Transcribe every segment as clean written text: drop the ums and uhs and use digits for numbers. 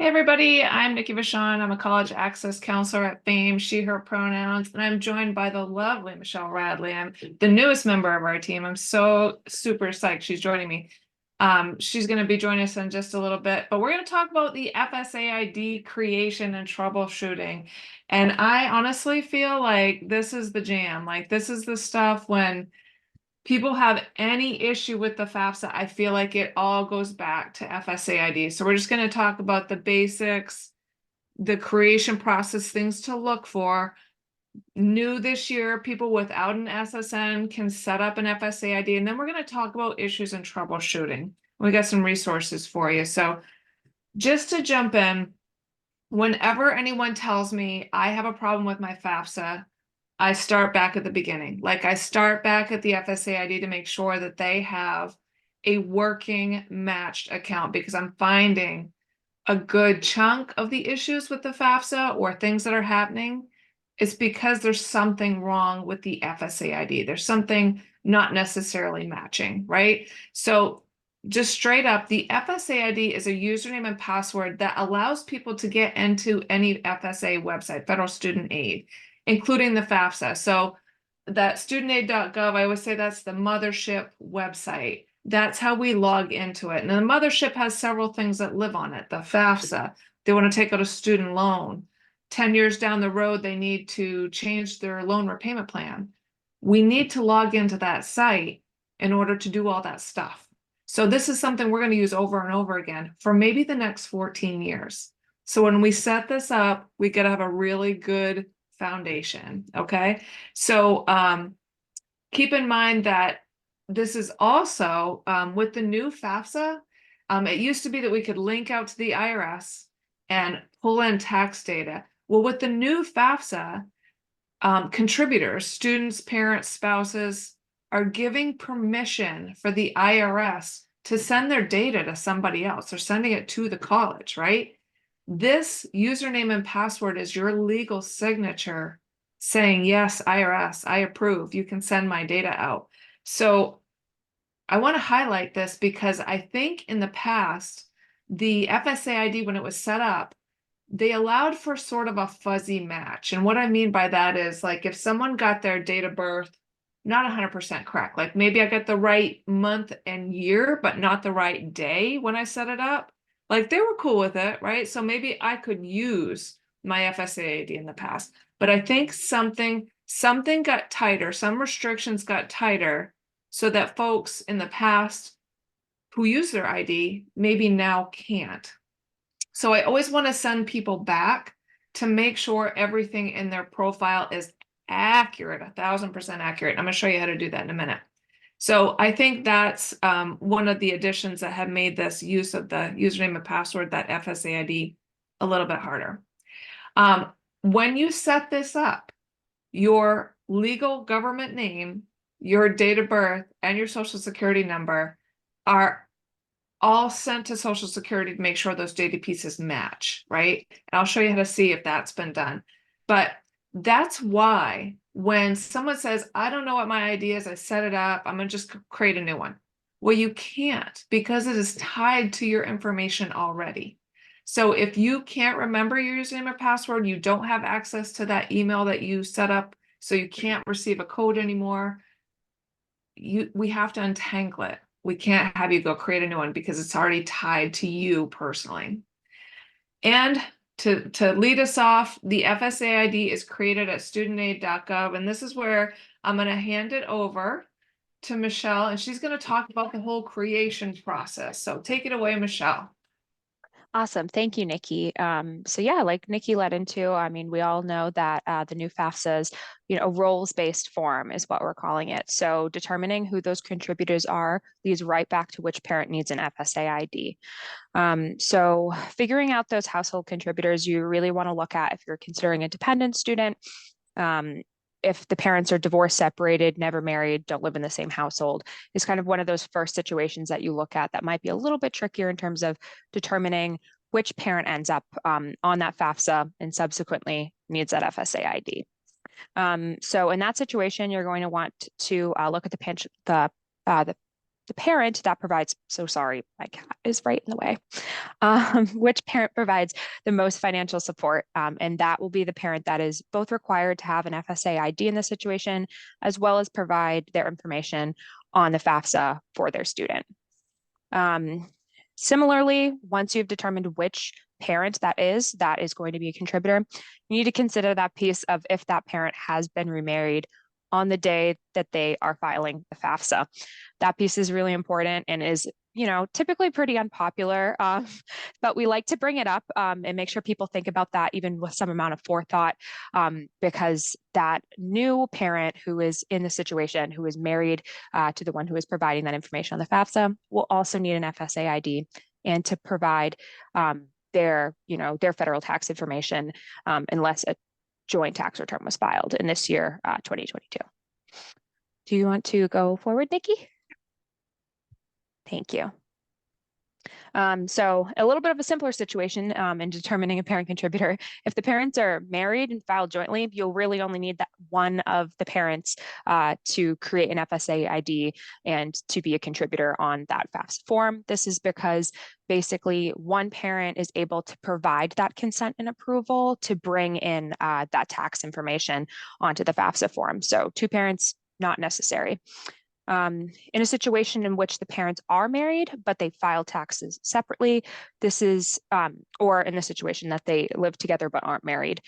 Hey everybody, I'm Nikki Vachon. I'm a college access counselor at FAME, she, her pronouns, and I'm joined by the lovely Michelle Radley. I'm the newest member of our team. I'm so super psyched she's joining me. She's going to be joining us in just a little bit, but we're going to talk about the FSA ID creation and troubleshooting. And I honestly feel like this is the jam. Like this is the stuff when people have any issue with the FAFSA, I feel like it all goes back to FSA ID. So we're just going to talk about the basics, the creation process, things to look for. New this year, people without an SSN can set up an FSA ID, and then we're going to talk about issues and troubleshooting. We got some resources for you. So just to jump in, whenever anyone tells me I have a problem with my FAFSA, I start back at the beginning. Like I start back at the FSA ID to make sure that they have a working matched account, because I'm finding a good chunk of the issues with the FAFSA or things that are happening, it's because there's something wrong with the FSA ID. There's something not necessarily matching, right? So just straight up, the FSA ID is a username and password that allows people to get into any FSA website, Federal Student Aid, including the FAFSA. So that studentaid.gov, I always say that's the mothership website. That's how we log into it. And the mothership has several things that live on it. The FAFSA, they want to take out a student loan. 10 years down the road, they need to change their loan repayment plan. We need to log into that site in order to do all that stuff. So this is something we're going to use over and over again for maybe the next 14 years. So when we set this up, we got to have a really good foundation. Okay. So keep in mind that this is also with the new FAFSA. It used to be that we could link out to the IRS and pull in tax data. Well, with the new FAFSA, contributors, students, parents, spouses, are giving permission for the IRS to send their data to somebody else. They're sending it to the college, right? This username and password is your legal signature saying, yes, IRS, I approve. You can send my data out. So I want to highlight this because I think in the past, the FSA ID, when it was set up, they allowed for sort of a fuzzy match. And what I mean by that is, like, if someone got their date of birth not 100% correct, like maybe I got the right month and year, but not the right day when I set it up, like they were cool with it, right? So maybe I could use my FSA ID in the past, but I think something got tighter, some restrictions got tighter, so that folks in the past who use their ID maybe now can't. So I always want to send people back to make sure everything in their profile is accurate, 1000% accurate. I'm going to show you how to do that in a minute. So I think that's one of the additions that have made this use of the username and password, that FSA ID, a little bit harder. When you set this up, your legal government name, your date of birth, and your social security number are all sent to Social Security to make sure those data pieces match, right? And I'll show you how to see if that's been done. But that's why when someone says, I don't know what my ID is, I set it up, I'm going to just create a new one. Well, you can't, because it is tied to your information already. So if you can't remember your username or password, you don't have access to that email that you set up, so you can't receive a code anymore, we have to untangle it. We can't have you go create a new one because it's already tied to you personally. And to lead us off, the FSA ID is created at studentaid.gov, and this is where I'm going to hand it over to Michelle, and she's going to talk about the whole creation process. So take it away, Michelle. Awesome. Thank you, Nikki. So yeah, like Nikki led into, I mean, we all know that the new FAFSA's, a roles-based form is what we're calling it. So determining who those contributors are leads right back to which parent needs an FSA ID. So figuring out those household contributors, you really want to look at if you're considering a dependent student, if the parents are divorced, separated, never married, don't live in the same household, is kind of one of those first situations that you look at that might be a little bit trickier in terms of determining which parent ends up on that FAFSA and subsequently needs that FSA ID. So in that situation, you're going to want to look at the the parent that provides, so sorry, my cat is right in the way, which parent provides the most financial support. And that will be the parent that is both required to have an FSA ID in the situation, as well as provide their information on the FAFSA for their student. Similarly, once you've determined which parent that is going to be a contributor, you need to consider that piece of if that parent has been remarried on the day that they are filing the FAFSA. That piece is really important and is, typically pretty unpopular, but we like to bring it up and make sure people think about that even with some amount of forethought, because that new parent who is in the situation, who is married to the one who is providing that information on the FAFSA, will also need an FSA ID and to provide their federal tax information unless a joint tax return was filed in this year, 2022. Do you want to go forward, Nikki? Thank you. So a little bit of a simpler situation in determining a parent contributor. If the parents are married and filed jointly, you'll really only need that one of the parents to create an FSA ID and to be a contributor on that FAFSA form. This is because basically one parent is able to provide that consent and approval to bring in that tax information onto the FAFSA form. So two parents, not necessary. In a situation in which the parents are married, but they file taxes separately, this is, or in a situation that they live together but aren't married,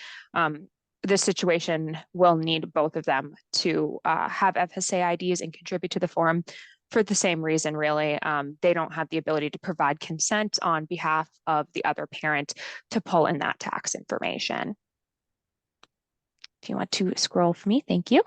this situation will need both of them to have FSA IDs and contribute to the form for the same reason, really. They don't have the ability to provide consent on behalf of the other parent to pull in that tax information. If you want to scroll for me, thank you.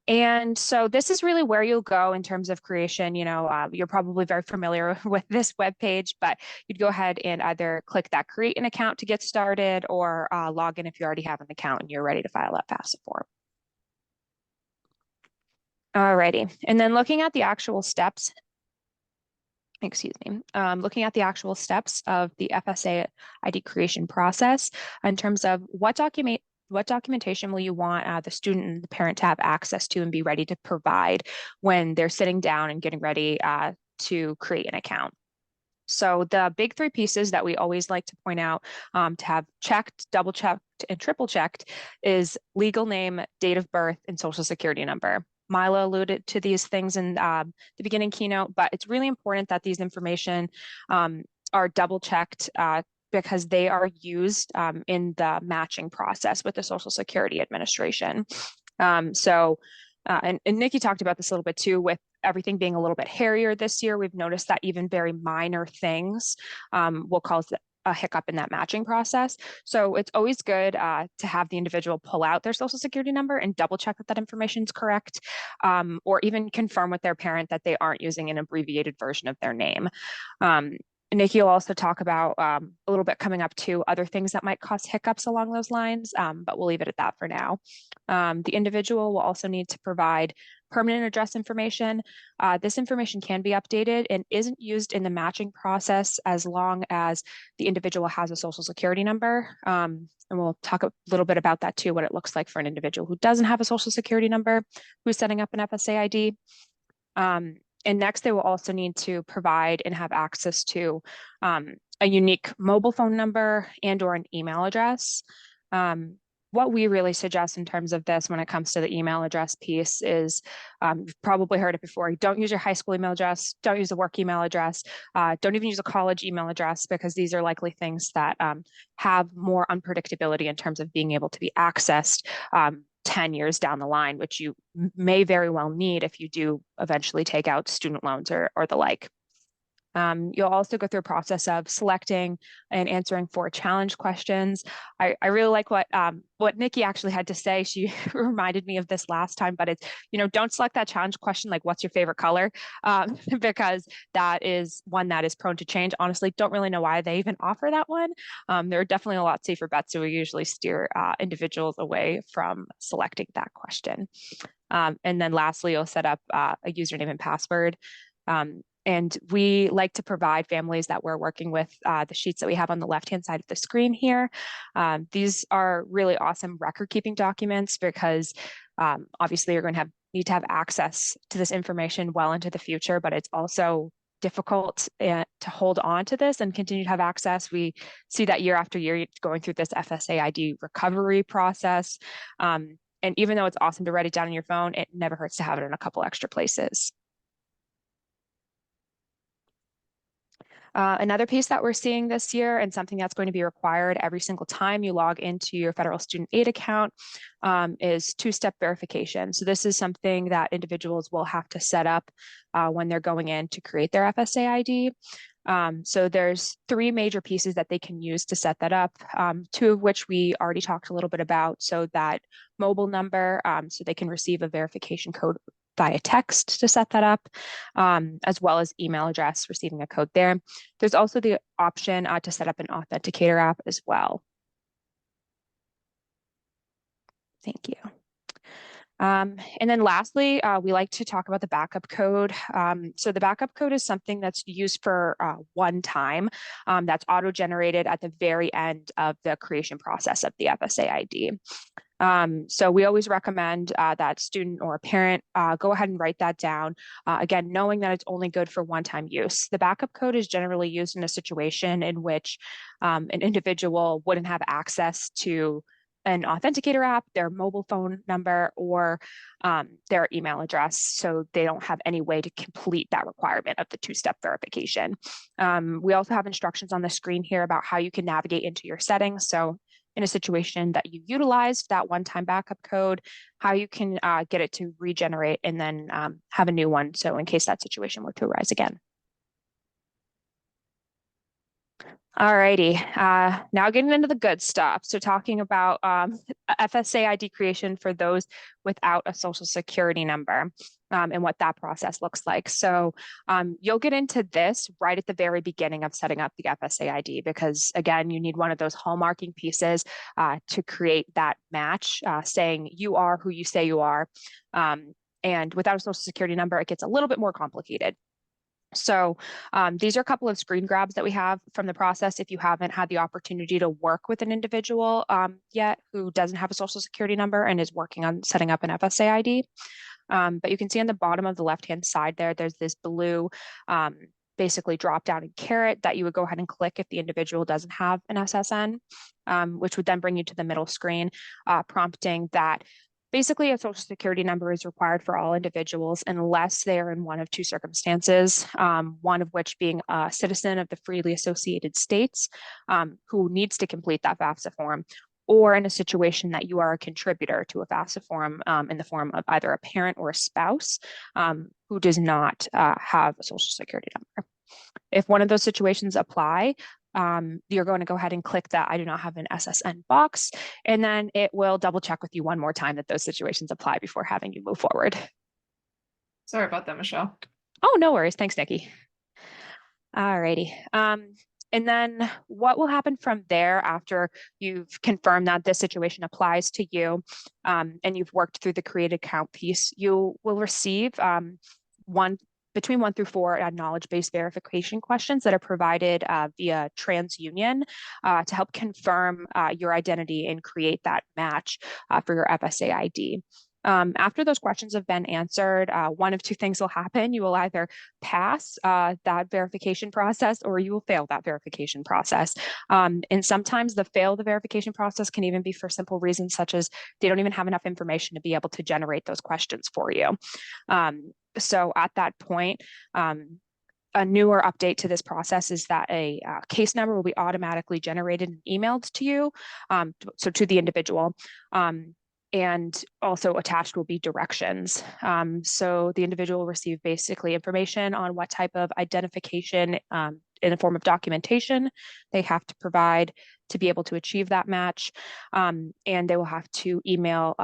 And so this is really where you'll go in terms of creation. You're probably very familiar with this web page, but you'd go ahead and either click that create an account to get started or log in if you already have an account and you're ready to file that FAFSA form. Alrighty, and then looking at the actual steps, looking at the actual steps of the FSA ID creation process in terms of what documentation will you want the student and the parent to have access to and be ready to provide when they're sitting down and getting ready to create an account. So the big three pieces that we always like to point out to have checked, double checked, and triple checked is legal name, date of birth, and social security number. Mila alluded to these things in the beginning keynote, but it's really important that these information are double checked because they are used in the matching process with the Social Security Administration. And Nikki talked about this a little bit too, with everything being a little bit hairier this year. We've noticed that even very minor things will cause a hiccup in that matching process. So it's always good to have the individual pull out their Social Security number and double check that information is correct, or even confirm with their parent that they aren't using an abbreviated version of their name. Nikki will also talk about a little bit coming up to other things that might cause hiccups along those lines, but we'll leave it at that for now. The individual will also need to provide permanent address information. This information can be updated and isn't used in the matching process as long as the individual has a Social Security number. And we'll talk a little bit about that too, what it looks like for an individual who doesn't have a Social Security number, who's setting up an FSA ID. And next, they will also need to provide and have access to a unique mobile phone number and or an email address. What we really suggest in terms of this when it comes to the email address piece is, you've probably heard it before, don't use your high school email address, don't use a work email address, don't even use a college email address, because these are likely things that have more unpredictability in terms of being able to be accessed 10 years down the line, which you may very well need if you do eventually take out student loans or the like. You'll also go through a process of selecting and answering 4 challenge questions. I really like what Nikki actually had to say. She reminded me of this last time, but it's, don't select that challenge question like, what's your favorite color? Because that is one that is prone to change. Honestly, don't really know why they even offer that one. There are definitely a lot safer bets, so we usually steer individuals away from selecting that question. And then lastly, you'll set up a username and password. And we like to provide families that we're working with the sheets that we have on the left-hand side of the screen here. These are really awesome record-keeping documents because obviously you're going to have need to have access to this information well into the future, but it's also difficult to hold on to this and continue to have access. We see that year after year going through this FSA ID recovery process. And even though it's awesome to write it down on your phone, it never hurts to have it in a couple extra places. Another piece that we're seeing this year, and something that's going to be required every single time you log into your federal student aid account, is two-step verification. So this is something that individuals will have to set up when they're going in to create their FSA ID. So there's three major pieces that they can use to set that up, two of which we already talked a little bit about. So that mobile number, so they can receive a verification code via text to set that up, as well as email address, receiving a code there. There's also the option to set up an authenticator app as well. Thank you. And then lastly, we like to talk about the backup code. So the backup code is something that's used for one time, that's auto-generated at the very end of the creation process of the FSA ID. So we always recommend that student or a parent go ahead and write that down, again, knowing that it's only good for one-time use. The backup code is generally used in a situation in which an individual wouldn't have access to an authenticator app, their mobile phone number, or their email address, so they don't have any way to complete that requirement of the two-step verification. We also have instructions on the screen here about how you can navigate into your settings. So in a situation that you utilized that one-time backup code, how you can get it to regenerate and then have a new one, so in case that situation were to arise again. Alrighty, now getting into the good stuff. So talking about FSA ID creation for those without a social security number, and what that process looks like. So you'll get into this right at the very beginning of setting up the FSA ID, because again, you need one of those hallmarking pieces to create that match, saying you are who you say you are. And without a social security number, it gets a little bit more complicated. So these are a couple of screen grabs that we have from the process if you haven't had the opportunity to work with an individual yet who doesn't have a social security number and is working on setting up an FSA ID. But you can see on the bottom of the left-hand side there, there's this blue basically drop down in caret that you would go ahead and click if the individual doesn't have an SSN, which would then bring you to the middle screen, prompting that basically a social security number is required for all individuals unless they are in one of two circumstances, one of which being a citizen of the freely associated states who needs to complete that FAFSA form, or in a situation that you are a contributor to a FAFSA form in the form of either a parent or a spouse who does not have a social security number. If one of those situations apply, you're going to go ahead and click that I do not have an SSN box, and then it will double check with you one more time that those situations apply before having you move forward. Sorry about that, Michelle. Oh, no worries. Thanks, Nikki. All righty. And then what will happen from there after you've confirmed that this situation applies to you and you've worked through the create account piece, you will receive between 1 through 4 knowledge-based verification questions that are provided via TransUnion to help confirm your identity and create that match for your FSA ID. After those questions have been answered, one of two things will happen. You will either pass that verification process or you will fail that verification process. And sometimes the fail the verification process can even be for simple reasons such as they don't even have enough information to be able to generate those questions for you. So at that point, a newer update to this process is that a case number will be automatically generated and emailed to you, so to the individual. And also attached will be directions. So the individual will receive basically information on what type of identification in the form of documentation they have to provide to be able to achieve that match. And they will have to email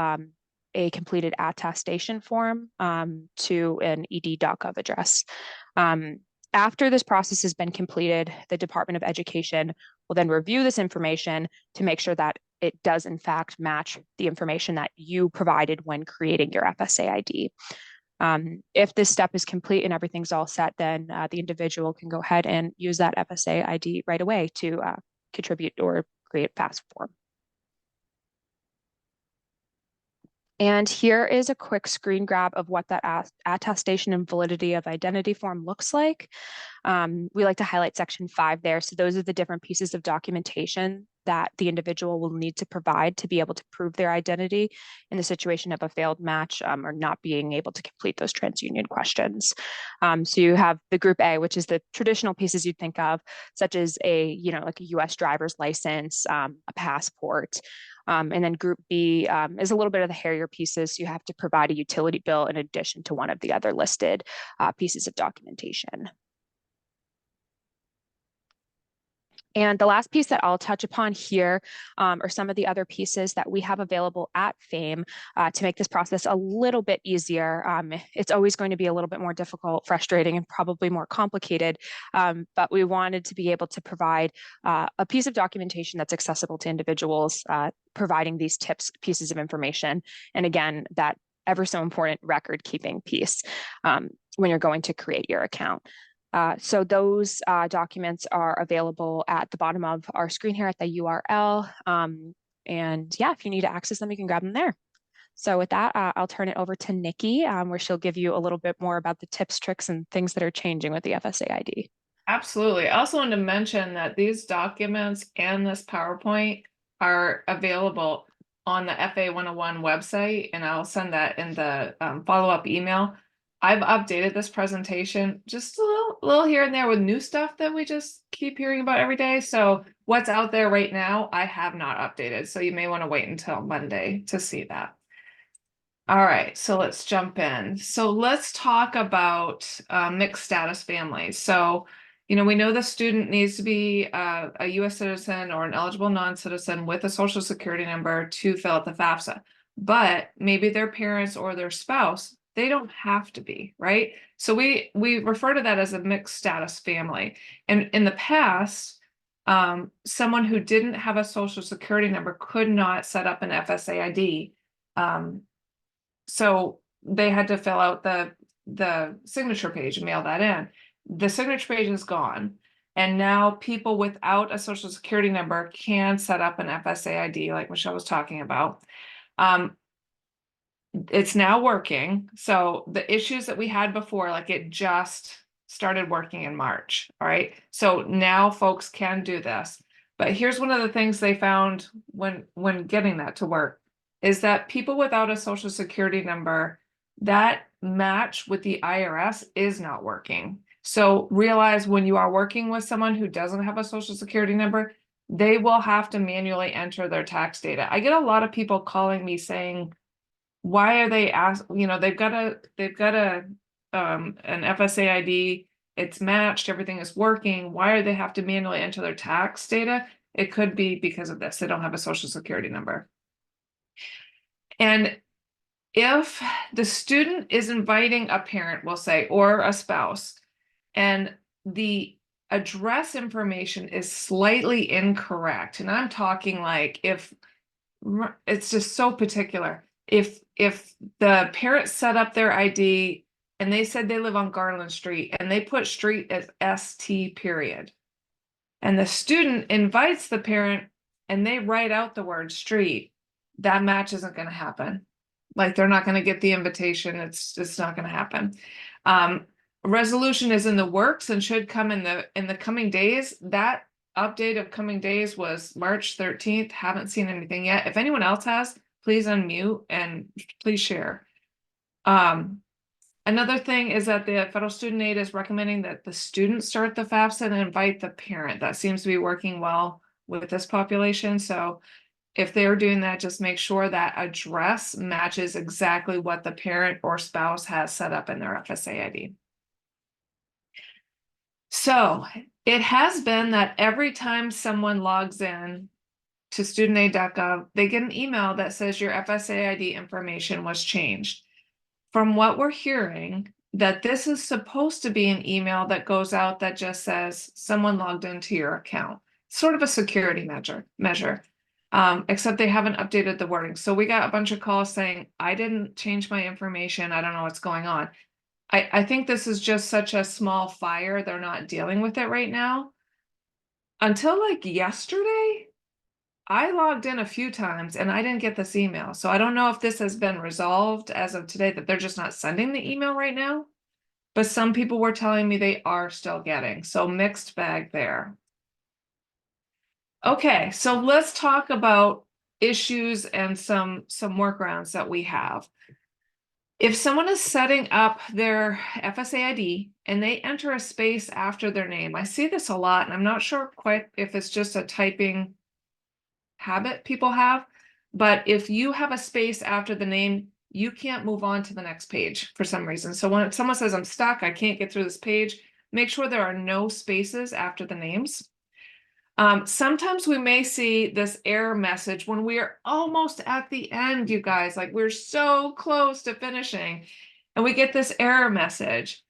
a completed attestation form to an ed.gov address. After this process has been completed, the Department of Education will then review this information to make sure that it does in fact match the information that you provided when creating your FSA ID. If this step is complete and everything's all set, then the individual can go ahead and use that FSA ID right away to contribute or create FAFSA form. And here is a quick screen grab of what that attestation and validity of identity form looks like. We like to highlight section 5 there. So those are the different pieces of documentation that the individual will need to provide to be able to prove their identity in the situation of a failed match or not being able to complete those TransUnion questions. So you have the group A, which is the traditional pieces you'd think of, such as like a US driver's license, a passport. And then group B is a little bit of the hairier pieces. So you have to provide a utility bill in addition to one of the other listed pieces of documentation. And the last piece that I'll touch upon here are some of the other pieces that we have available at FAME to make this process a little bit easier. It's always going to be a little bit more difficult, frustrating, and probably more complicated, but we wanted to be able to provide a piece of documentation that's accessible to individuals, providing these tips, pieces of information, and again, that ever so important record keeping piece when you're going to create your account. So those documents are available at the bottom of our screen here at the URL. And yeah, if you need to access them, you can grab them there. So with that, I'll turn it over to Nikki, where she'll give you a little bit more about the tips, tricks, and things that are changing with the FSA ID. Absolutely. I also wanted to mention that these documents and this PowerPoint are available on the FA 101 website, and I'll send that in the follow-up email. I've updated this presentation just a little here and there with new stuff that we just keep hearing about every day. So what's out there right now, I have not updated. So you may want to wait until Monday to see that. All right, so let's jump in. So let's talk about mixed status families. So, we know the student needs to be a US citizen or an eligible non-citizen with a social security number to fill out the FAFSA, but maybe their parents or their spouse, they don't have to be, right? So we refer to that as a mixed status family. And in the past, someone who didn't have a social security number could not set up an FSA ID. So they had to fill out the signature page and mail that in. The signature page is gone. And now people without a social security number can set up an FSA ID like Michelle was talking about. It's now working. So the issues that we had before, like it just started working in March. All right. So now folks can do this. But here's one of the things they found when getting that to work is that people without a social security number, that match with the IRS is not working. So realize when you are working with someone who doesn't have a social security number, they will have to manually enter their tax data. I get a lot of people calling me saying, why are they they've got an FSA ID, it's matched, everything is working. Why do they have to manually enter their tax data? It could be because of this. They don't have a social security number. And if the student is inviting a parent, we'll say, or a spouse, and the address information is slightly incorrect, and I'm talking like if it's just so particular. If the parent set up their ID and they said they live on Garland Street and they put street as ST period, and the student invites the parent and they write out the word street, that match isn't going to happen. Like they're not going to get the invitation. It's not going to happen. Resolution is in the works and should come in the coming days. That update of coming days was March 13th. Haven't seen anything yet. If anyone else has, please unmute and please share. Another thing is that the federal student aid is recommending that the student start the FAFSA and invite the parent. That seems to be working well with this population. So if they're doing that, just make sure that address matches exactly what the parent or spouse has set up in their FSA ID. So it has been that every time someone logs in to studentaid.gov, they get an email that says your FSA ID information was changed. From what we're hearing, that this is supposed to be an email that goes out that just says someone logged into your account, sort of a security measure. Except they haven't updated the wording. So we got a bunch of calls saying, I didn't change my information. I don't know what's going on. I think this is just such a small fire. They're not dealing with it right now. Until like yesterday, I logged in a few times and I didn't get this email. So I don't know if this has been resolved as of today, that they're just not sending the email right now. But some people were telling me they are still getting, so mixed bag there. Okay, so let's talk about issues and some workarounds that we have. If someone is setting up their FSA ID and they enter a space after their name, I see this a lot, and I'm not sure quite if it's just a typing habit people have, but if you have a space after the name, you can't move on to the next page for some reason. So when someone says, I'm stuck, I can't get through this page, make sure there are no spaces after the names. Sometimes we may see this error message when we are almost at the end, you guys, like we're so close to finishing, and we get this error message.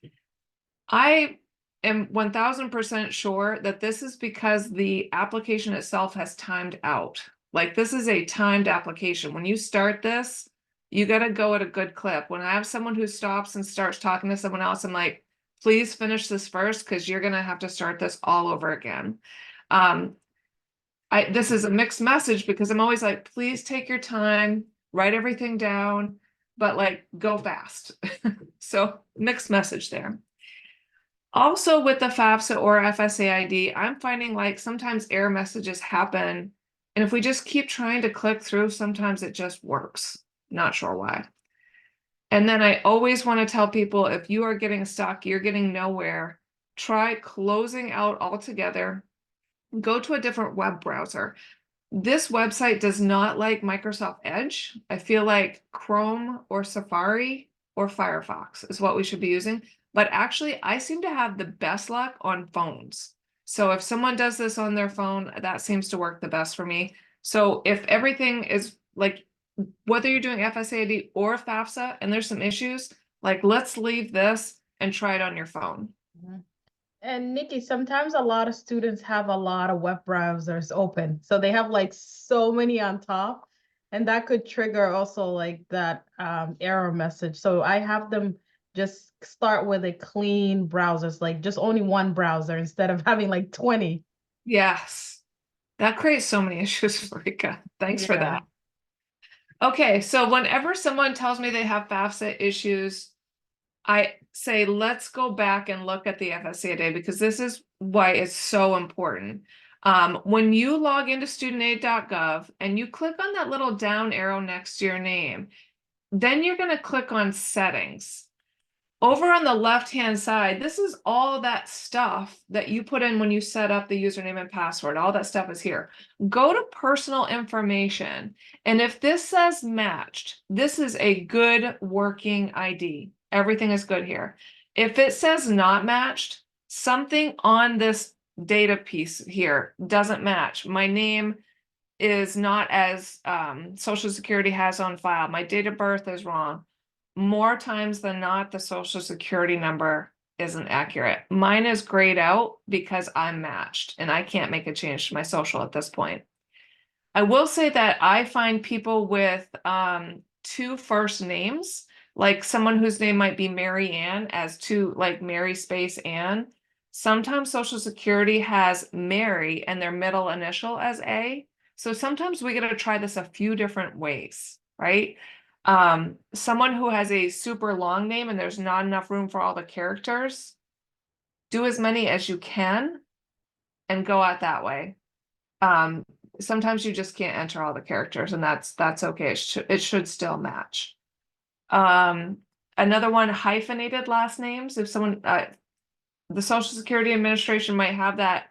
I am 1000% sure that this is because the application itself has timed out. Like this is a timed application. When you start this, you got to go at a good clip. When I have someone who stops and starts talking to someone else, I'm like, please finish this first because you're going to have to start this all over again. This is a mixed message because I'm always like, please take your time, write everything down, but like go fast. So mixed message there. Also with the FAFSA or FSA ID, I'm finding like sometimes error messages happen. And if we just keep trying to click through, sometimes it just works. Not sure why. And then I always want to tell people, if you are getting stuck, you're getting nowhere, try closing out altogether. Go to a different web browser. This website does not like Microsoft Edge. I feel like Chrome or Safari or Firefox is what we should be using. But actually, I seem to have the best luck on phones. So if someone does this on their phone, that seems to work the best for me. So if everything is like, whether you're doing FSA ID or FAFSA and there's some issues, like let's leave this and try it on your phone. And Nikki, sometimes a lot of students have a lot of web browsers open. So they have like so many on top, and that could trigger also like that error message. So I have them just start with a clean browsers, like just only one browser instead of having like 20. Yes, that creates so many issues, Rika. Thanks for Yeah. that. Okay, so whenever someone tells me they have FAFSA issues, I say, let's go back and look at the FSA ID because this is why it's so important. When you log into studentaid.gov and you click on that little down arrow next to your name, then you're going to click on settings. Over on the left-hand side, this is all that stuff that you put in when you set up the username and password. All that stuff is here. Go to personal information. And if this says matched, this is a good working ID. Everything is good here. If it says not matched, something on this data piece here doesn't match. My name is not as Social Security has on file. My date of birth is wrong. More times than not, the Social Security number isn't accurate. Mine is grayed out because I'm matched and I can't make a change to my social at this point. I will say that I find people with two first names, like someone whose name might be Mary Ann as two, like Mary space Ann. Sometimes Social Security has Mary and their middle initial as A. So sometimes we got to try this a few different ways, right? Someone who has a super long name and there's not enough room for all the characters, do as many as you can and go out that way. Sometimes you just can't enter all the characters, and that's okay. It should still match. Another one, hyphenated last names. If someone, the Social Security Administration might have that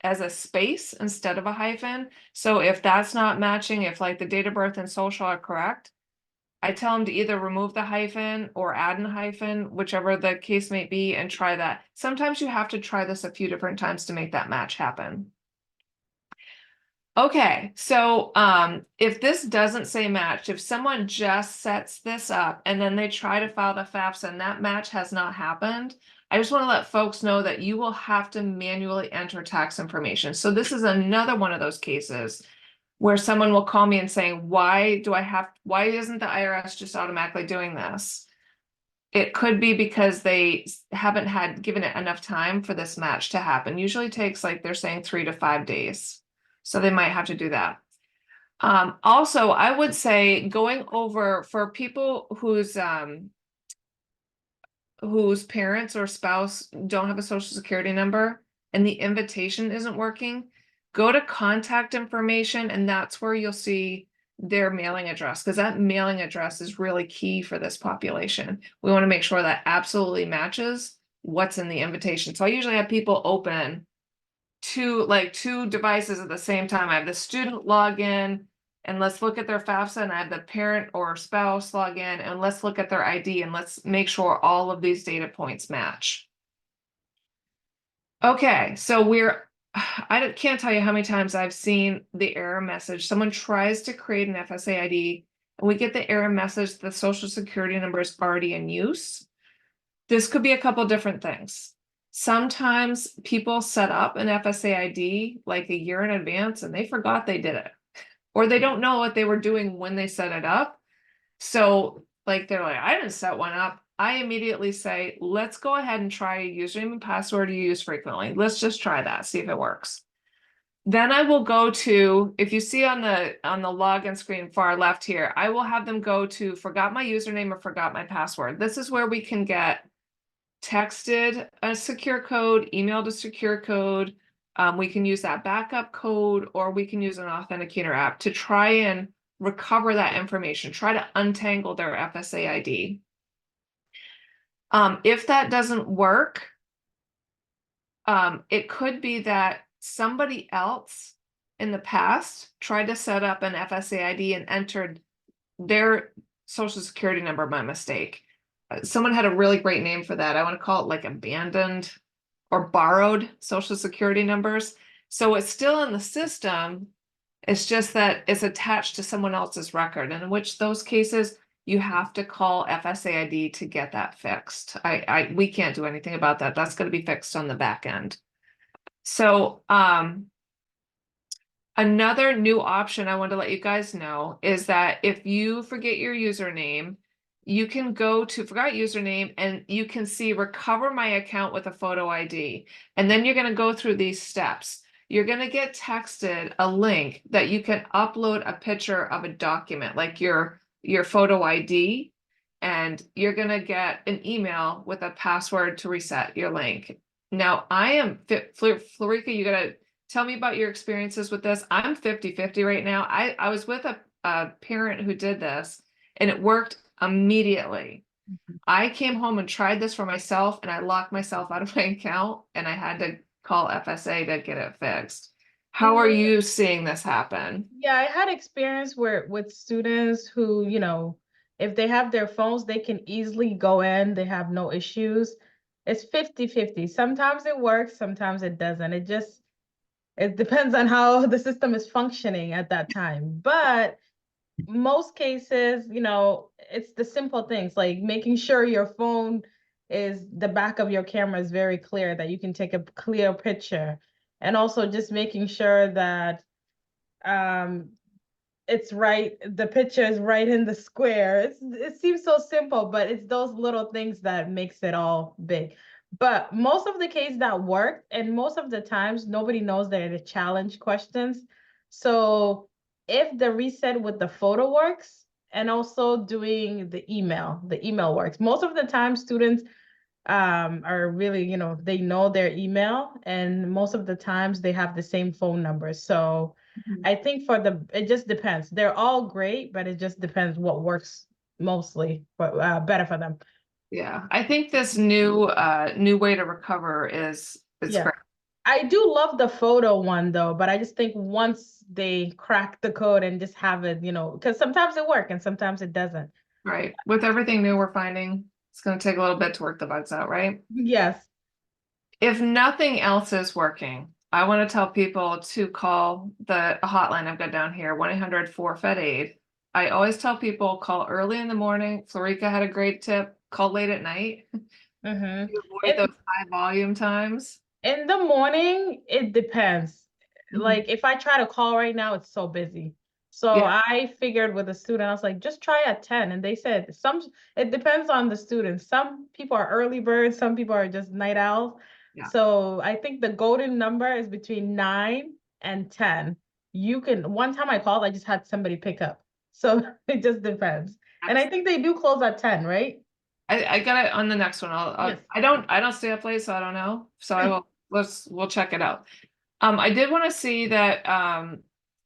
as a space instead of a hyphen. So if that's not matching, if like the date of birth and social are correct, I tell them to either remove the hyphen or add a hyphen, whichever the case may be, and try that. Sometimes you have to try this a few different times to make that match happen. Okay, so if this doesn't say matched, if someone just sets this up and then they try to file the FAFSA and that match has not happened, I just want to let folks know that you will have to manually enter tax information. So this is another one of those cases where someone will call me and saying, why isn't the IRS just automatically doing this? It could be because they haven't given it enough time for this match to happen. Usually takes, like they're saying, 3 to 5 days. So they might have to do that. Also, I would say going over for people whose parents or spouse don't have a social security number and the invitation isn't working, go to contact information, and that's where you'll see their mailing address, because that mailing address is really key for this population. We want to make sure that absolutely matches what's in the invitation. So I usually have people open two devices at the same time. I have the student log in, and let's look at their FAFSA, and I have the parent or spouse log in, and let's look at their ID, and let's make sure all of these data points match. Okay, so can't tell you how many times I've seen the error message. Someone tries to create an FSA ID, and we get the error message, the social security number is already in use. This could be a couple different things. Sometimes people set up an FSA ID like a year in advance and they forgot they did it, or they don't know what they were doing when they set it up. So like they're like, I didn't set one up. I immediately say, let's go ahead and try a username and password you use frequently. Let's just try that, see if it works. Then I will go to, if you see on the login screen far left here, I will have them go to forgot my username or forgot my password. This is where we can get texted a secure code, emailed a secure code. We can use that backup code, or we can use an authenticator app to try and recover that information, try to untangle their FSA ID. If that doesn't work, it could be that somebody else in the past tried to set up an FSA ID and entered their social security number by mistake. Someone had a really great name for that. I want to call it like abandoned or borrowed social security numbers. So it's still in the system. It's just that it's attached to someone else's record, and in which those cases you have to call FSA ID to get that fixed. We can't do anything about that. That's going to be fixed on the back end. So another new option I want to let you guys know is that if you forget your username, you can go to forgot username and you can see recover my account with a photo ID. And then you're going to go through these steps. You're going to get texted a link that you can upload a picture of a document like your photo ID, and you're going to get an email with a password to reset your link. Now I am Florica, you got to tell me about your experiences with this. I'm 50-50 right now. I was with a parent who did this and it worked immediately. I came home and tried this for myself and I locked myself out of my account and I had to call FSA to get it fixed. How are you seeing this happen? Yeah, I had experience with students who, if they have their phones, they can easily go in, they have no issues. It's 50-50. Sometimes it works, sometimes it doesn't. It depends on how the system is functioning at that time. But most cases, it's the simple things like making sure your phone is the back of your camera is very clear, that you can take a clear picture. And also just making sure that it's right, the picture is right in the square. It seems so simple, but it's those little things that makes it all big. But most of the cases that work, and most of the times nobody knows they're the challenge questions. So if the reset with the photo works, and also doing the email works. Most of the time students are really, they know their email, and most of the times they have the same phone number. So I think it just depends. They're all great, but it just depends what works mostly, but better for them. Yeah, I think this new way to recover is Yeah. great. I do love the photo one though, but I just think once they crack the code and just have it, because sometimes it works and sometimes it doesn't. Right. With everything new we're finding, it's going to take a little bit to work the bugs out, right? Yes. If nothing else is working, I want to tell people to call the hotline I've got down here, 1-800-4FED-AID. I always tell people call early in the morning. Florica had a great tip. Call late at night. Mm-hmm. To avoid those high volume times. In the morning, it depends. Mhm. Like if I try to call right now, it's so busy. So Yeah. I figured with a student, I was like, just try at 10. And they said it depends on the student. Some people are early birds, some people are just night owls. Yeah. So I think the golden number is between 9 and 10. you can, one time I called, I just had somebody pick up. So it just depends. And I think they do close at 10, right? I got it on the next one. Yes. I don't stay up late, so I don't know. So I will, we'll check it out. I did want to see that,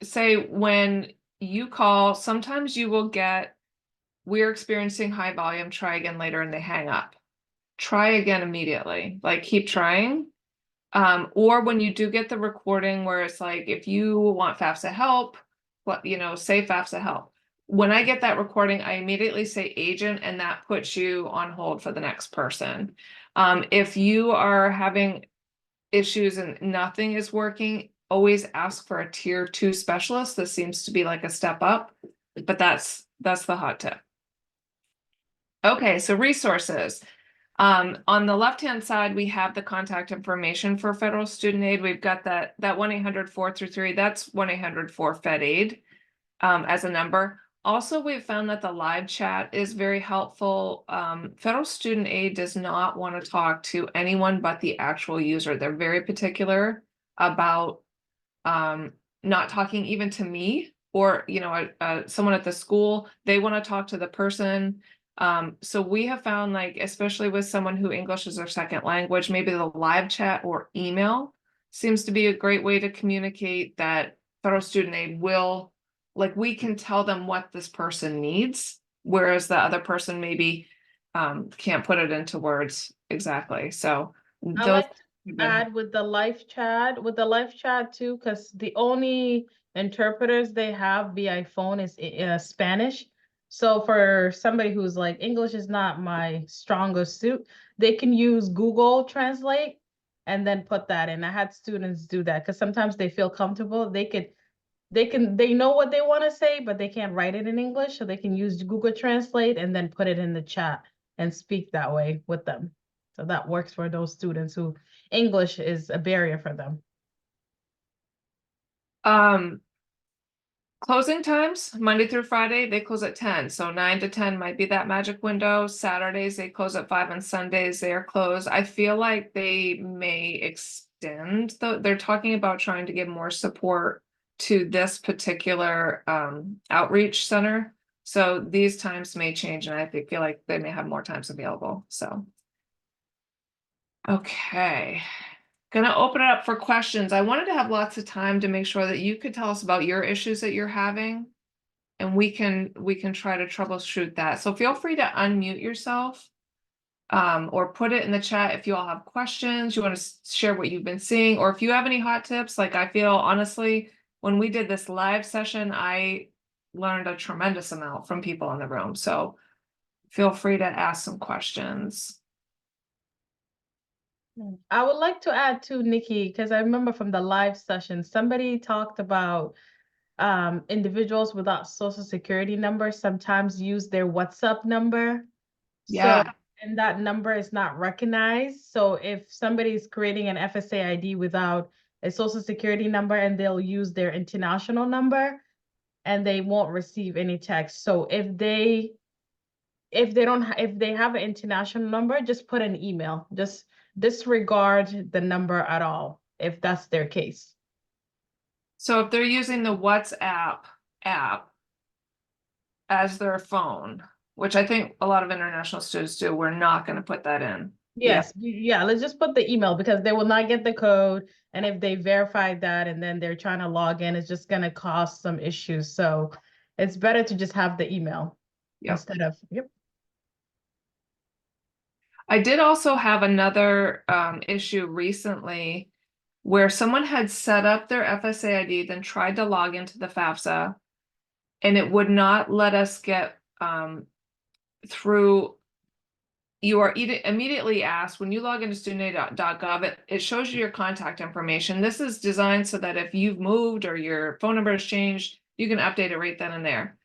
say when you call, sometimes you will get, we're experiencing high volume, try again later, and they hang up. Try again immediately, like keep trying. Or when you do get the recording where it's like, if you want FAFSA help, what, say FAFSA help. When I get that recording, I immediately say agent, and that puts you on hold for the next person. If you are having issues and nothing is working, always ask for a tier 2 specialist. This seems to be like a step up, but that's the hot tip. Okay, so resources. On the left-hand side, we have the contact information for federal student aid. We've got that 1-800-433, that's 1-800-4FED-AID as a number. Also, we've found that the live chat is very helpful. Federal student aid does not want to talk to anyone but the actual user. They're very particular about not talking even to me or, someone at the school. They want to talk to the person. So we have found, like, especially with someone who English is their second language, maybe the live chat or email seems to be a great way to communicate that federal student aid will, like, we can tell them what this person needs, whereas the other person maybe can't put it into words exactly. So I those like to add with the live chat too, because the only interpreters they have via phone is Spanish. So for somebody who's like, English is not my strongest suit, they can use Google Translate and then put that in. I had students do that because sometimes they feel comfortable. They know what they want to say, but they can't write it in English. So they can use Google Translate and then put it in the chat and speak that way with them. So that works for those students who English is a barrier for them. Closing times, Monday through Friday, they close at 10. So 9 to 10 might be that magic window. Saturdays, they close at 5, and Sundays they are closed. I feel like they may extend, though. They're talking about trying to give more support to this particular outreach center. So these times may change, and I feel like they may have more times available. So, okay. Gonna open it up for questions. I wanted to have lots of time to make sure that you could tell us about your issues that you're having, and we can try to troubleshoot that. So feel free to unmute yourself or put it in the chat if you all have questions, you want to share what you've been seeing, or if you have any hot tips. Like, I feel honestly, when we did this live session, I learned a tremendous amount from people in the room. So feel free to ask some questions. I would like to add to Nikki, because I remember from the live session, somebody talked about individuals without social security numbers sometimes use their WhatsApp number. Yeah. So, and that number is not recognized. So if somebody is creating an FSA ID without a social security number, and they'll use their international number, and they won't receive any text. So if they have an international number, just put an email. Just disregard the number at all if that's their case. So if they're using the WhatsApp app as their phone, which I think a lot of international students do, we're not going to put that in. Yes, yeah, let's just put the email, because they will not get the code. And if they verified that and then they're trying to log in, it's just going to cause some issues. So it's better to just have the email instead of, I did also have another issue recently where someone had set up their FSA ID, then tried to log into the FAFSA, and it would not let us get through. You are immediately asked, when you log into studentaid.gov, it shows you your contact information. This is designed so that if you've moved or your phone number has changed, you can update it right then and there.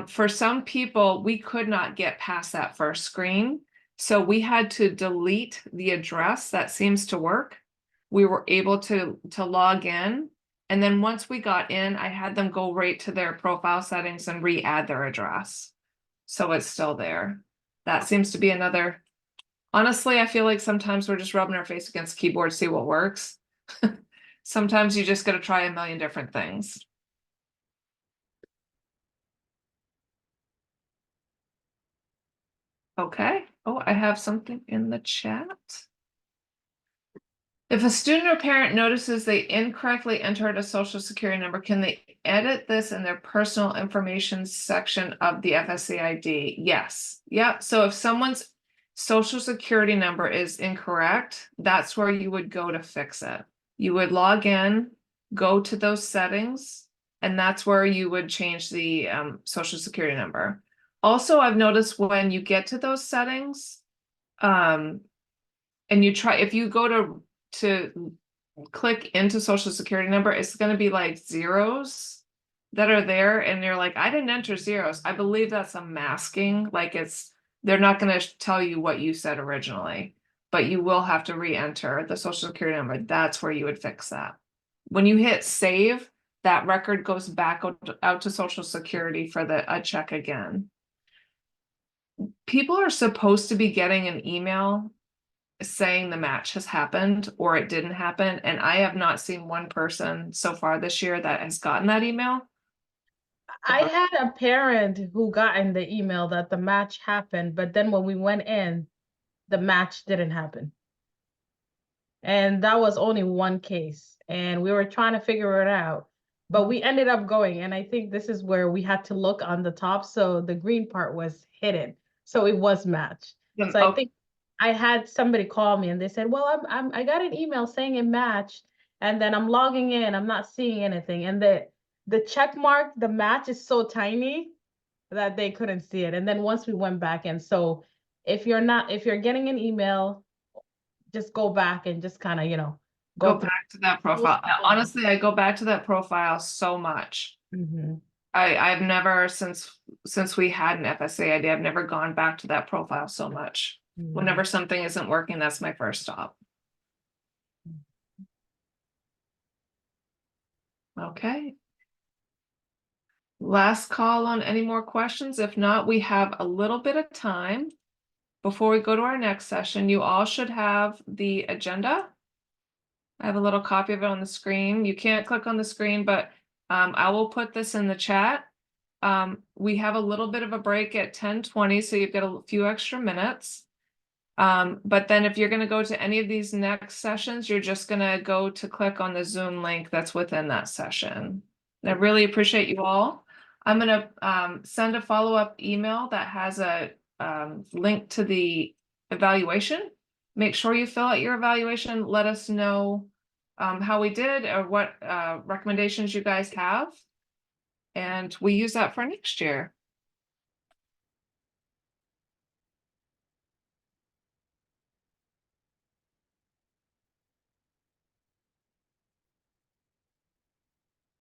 For some people, we could not get past that first screen. So we had to delete the address. That seems to work. We were able to log in. And then once we got in, I had them go right to their profile settings and re-add their address. So it's still there. That seems to be another. Honestly, I feel like sometimes we're just rubbing our face against the keyboard, see what works. Sometimes you just got to try a million different things. Okay. Oh, I have something in the chat. If a student or parent notices they incorrectly entered a social security number, can they edit this in their personal information section of the FSA ID? Yes. Yeah. So if someone's social security number is incorrect, that's where you would go to fix it. You would log in, go to those settings, and that's where you would change the social security number. Also, I've noticed when you get to those settings, and you try, if you go to click into social security number, it's going to be like zeros that are there, and you're like, I didn't enter zeros. I believe that's a masking, like they're not going to tell you what you said originally, but you will have to re-enter the social security number. That's where you would fix that. When you hit save, that record goes back out to social security for a check again. People are supposed to be getting an email saying the match has happened or it didn't happen, and I have not seen one person so far this year that has gotten that email. I had a parent who got in the email that the match happened, but then when we went in, the match didn't happen. And that was only one case, and we were trying to figure it out, but we ended up going, and I think this is where we had to look on the top, so the green part was hidden, so it was matched. So I think I had somebody call me and they said, well, I got an email saying it matched, and then I'm logging in, I'm not seeing anything, and the check mark, the match is so tiny that they couldn't see it. And then once we went back in, so if you're getting an email, just go back and just kind of, Go go back to that profile. Honestly, I go back to that profile so much. Mm-hmm. I've never, since we had an FSA ID, I've never gone back to that profile so much. Mm-hmm. Whenever something isn't working, that's my first stop. Okay. Last call on any more questions. If not, we have a little bit of time before we go to our next session. You all should have the agenda. I have a little copy of it on the screen. You can't click on the screen, but I will put this in the chat. We have a little bit of a break at 10:20, so you've got a few extra minutes. But then if you're going to go to any of these next sessions, you're just going to go to click on the Zoom link that's within that session. And I really appreciate you all. I'm going to send a follow-up email that has a link to the evaluation. Make sure you fill out your evaluation. Let us know how we did or what recommendations you guys have. And we use that for next year.